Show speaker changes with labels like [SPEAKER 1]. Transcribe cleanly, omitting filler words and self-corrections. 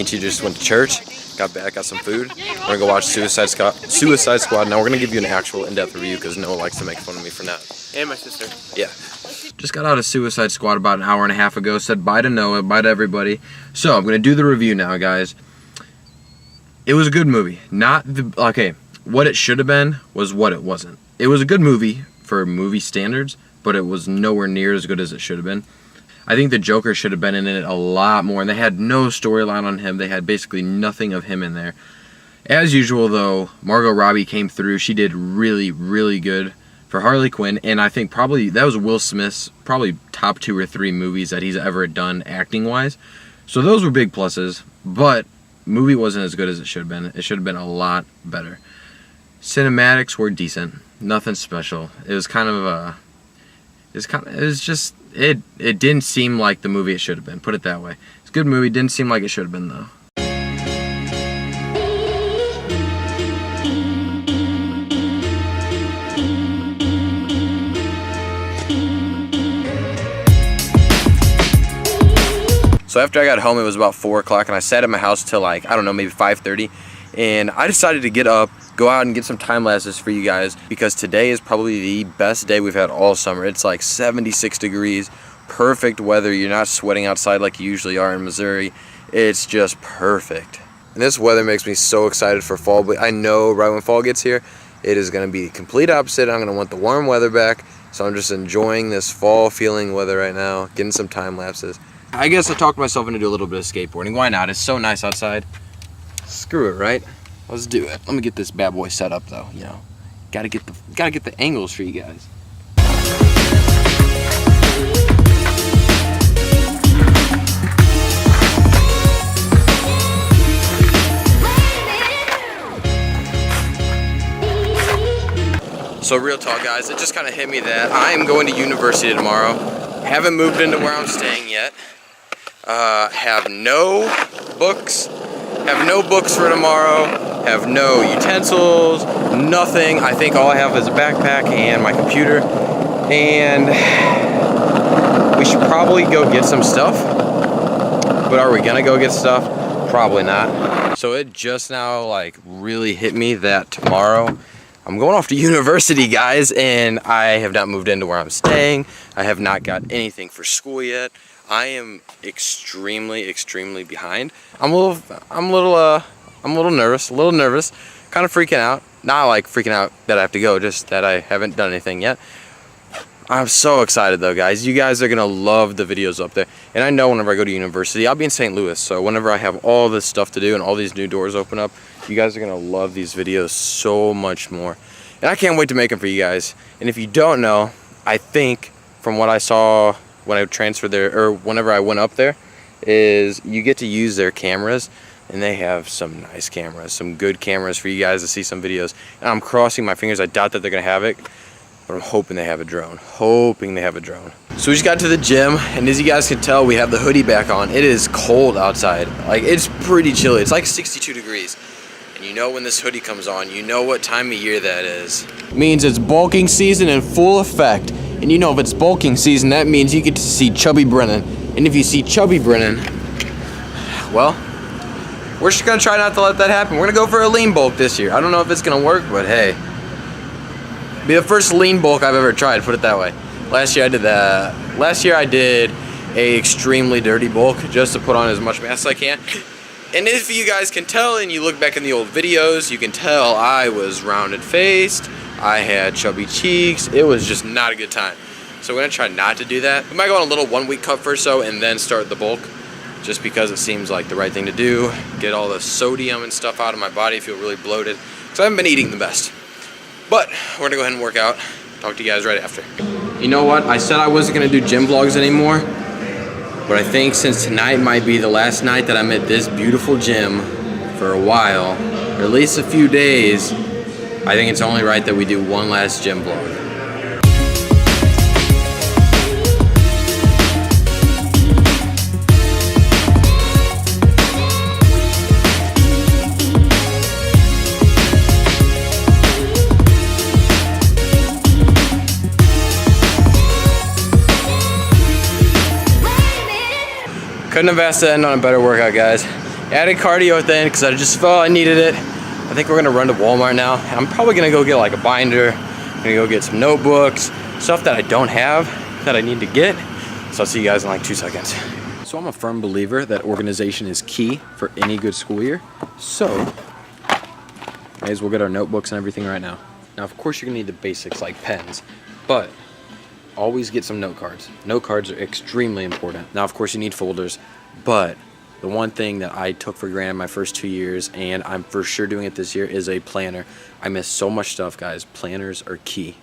[SPEAKER 1] and T just went to church, got back, got some food. We're gonna go watch Suicide Squad. Now we're gonna give you an actual in-depth review because Noah likes to make fun of me for that.
[SPEAKER 2] And my sister.
[SPEAKER 1] Yeah. Just got out of Suicide Squad about an hour and a half ago. Said bye to Noah, bye to everybody. So I'm gonna do the review now, guys. It was a good movie. What it should have been was what it wasn't. It was a good movie for movie standards, but it was nowhere near as good as it should have been. I think the Joker should have been in it a lot more, and they had no storyline on him. They had basically nothing of him in there. As usual, though, Margot Robbie came through. She did really, really good for Harley Quinn, and I think probably that was Will Smith's probably top 2 or 3 movies that he's ever done acting-wise. So those were big pluses, but movie wasn't as good as it should have been. It should have been a lot better. Cinematics were decent. Nothing special. It was kind of it didn't seem like the movie it should have been. Put it that way. It's a good movie. Didn't seem like it should have been though. So after I got home, it was about 4 o'clock, and I sat at my house till like, I don't know, maybe 5:30. And I decided to get up, go out and get some time lapses for you guys, because today is probably the best day we've had all summer. It's like 76 degrees, perfect weather. You're not sweating outside like you usually are in Missouri. It's just perfect. And this weather makes me so excited for fall, but I know right when fall gets here, it is going to be the complete opposite. I'm going to want the warm weather back, so I'm just enjoying this fall feeling weather right now, getting some time lapses. I guess I talked myself into a little bit of skateboarding. Why not? It's so nice outside. Screw it, right? Let's do it. Let me get this bad boy set up though, you know. Gotta get the angles for you guys. So real talk, guys, it just kind of hit me that I am going to university tomorrow. Haven't moved into where I'm staying yet. Have no books. Have no books for tomorrow, have no utensils, nothing. I think all I have is a backpack and my computer. And we should probably go get some stuff. But are we gonna go get stuff? Probably not. So it just now like really hit me that tomorrow I'm going off to university, guys, and I have not moved into where I'm staying. I have not got anything for school yet. I am extremely behind. I'm a little nervous, kind of freaking out. Not like freaking out that I have to go, just that I haven't done anything yet. I'm so excited though, guys. You guys are gonna love the videos up there. And I know whenever I go to university, I'll be in St. Louis, so whenever I have all this stuff to do and all these new doors open up, you guys are gonna love these videos so much more. And I can't wait to make them for you guys. And if you don't know, I think from what I saw when I transferred there, or whenever I went up there, is you get to use their cameras, and they have some nice cameras, some good cameras for you guys to see some videos. And I'm crossing my fingers. I doubt that they're gonna have it, but I'm hoping they have a drone. So we just got to the gym, and as you guys can tell, we have the hoodie back on. It is cold outside. Like, it's pretty chilly. It's like 62 degrees. And you know when this hoodie comes on, you know what time of year that is. It means it's bulking season in full effect. And you know if it's bulking season, that means you get to see Chubby Brennan. And if you see Chubby Brennan, well, we're just gonna try not to let that happen. We're gonna go for a lean bulk this year. I don't know if it's gonna work, but hey. Be the first lean bulk I've ever tried, put it that way. Last year I did that. Last year I did a extremely dirty bulk just to put on as much mass as I can. And if you guys can tell and you look back in the old videos, you can tell I was rounded faced. I had chubby cheeks. It was just not a good time. So we're gonna try not to do that. We might go on a little 1 week cut first so, and then start the bulk, just because it seems like the right thing to do. Get all the sodium and stuff out of my body, feel really bloated. So I haven't been eating the best. But we're gonna go ahead and work out. Talk to you guys right after. You know what? I said I wasn't gonna do gym vlogs anymore, but I think since tonight might be the last night that I'm at this beautiful gym for a while, or at least a few days, I think it's only right that we do one last gym vlog. Couldn't have asked to end on a better workout, guys. Added cardio then because I just felt I needed it. I think we're gonna run to Walmart now. I'm probably gonna go get like a binder. I'm gonna go get some notebooks, stuff that I don't have that I need to get. So I'll see you guys in like 2 seconds. So I'm a firm believer that organization is key for any good school year. So may as well get our notebooks and everything right now. Now of course you're gonna need the basics like pens, but always get some note cards. Note cards are extremely important. Now of course you need folders, but the one thing that I took for granted my first 2 years, and I'm for sure doing it this year, is a planner. I miss so much stuff, guys. Planners are key.